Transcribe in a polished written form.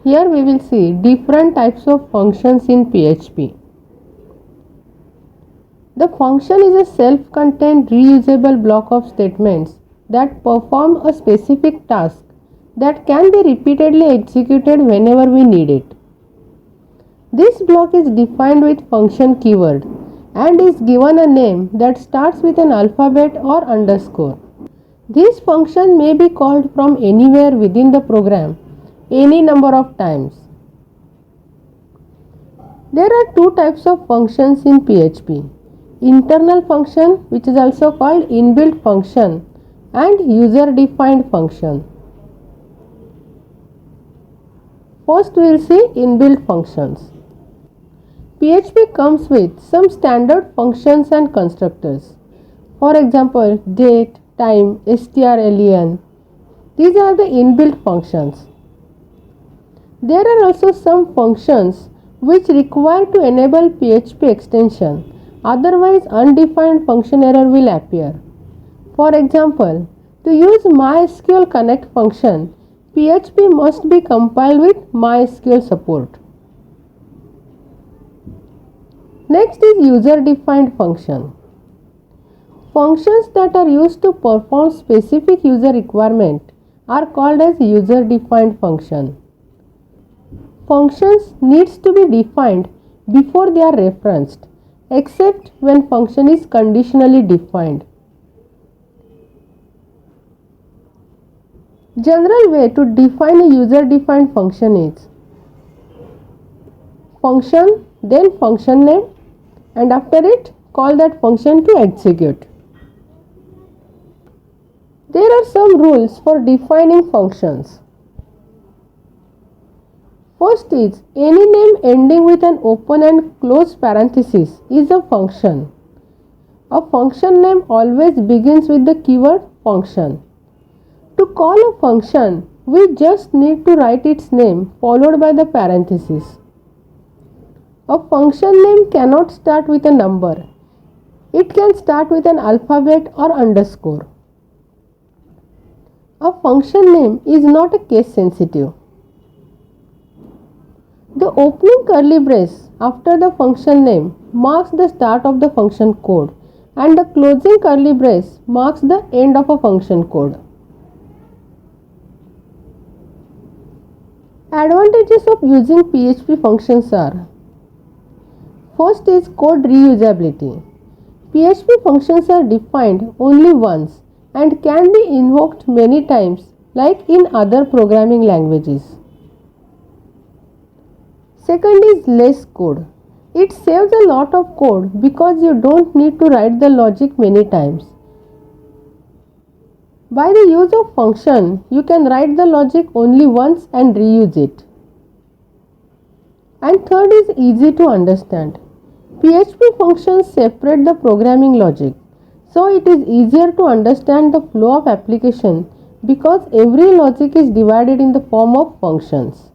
Here we will see different types of functions in PHP. The function is a self-contained reusable block of statements that perform a specific task that can be repeatedly executed whenever we need it. This block is defined with function keyword and is given a name that starts with an alphabet or underscore. This function may be called from anywhere within the program any number of times. There are two types of functions in PHP. Internal function, which is also called inbuilt function, and user defined function. First we will see inbuilt functions. PHP comes with some standard functions and constructors. For example, date, time, strlen. These are the inbuilt functions. There are also some functions which require to enable PHP extension, otherwise undefined function error will appear. For example, to use MySQL connect function, PHP must be compiled with MySQL support. Next is user defined function. Functions that are used to perform specific user requirement are called as user defined function. Functions needs to be defined before they are referenced, except when function is conditionally defined. General way to define a user defined function is function, then function name, and after it call that function to execute. There are some rules for defining functions. First is any name ending with an open and close parenthesis is a function. A function name always begins with the keyword function. To call a function, we just need to write its name followed by the parenthesis. A function name cannot start with a number. It can start with an alphabet or underscore. A function name is not a case sensitive. The opening curly brace after the function name marks the start of the function code and the closing curly brace marks the end of a function code. Advantages of using PHP functions are: first is code reusability. PHP functions are defined only once and can be invoked many times like in other programming languages. Second is less code. It saves a lot of code because you don't need to write the logic many times. By the use of function, you can write the logic only once and reuse it. And third is easy to understand. PHP functions separate the programming logic, so it is easier to understand the flow of application because every logic is divided in the form of functions.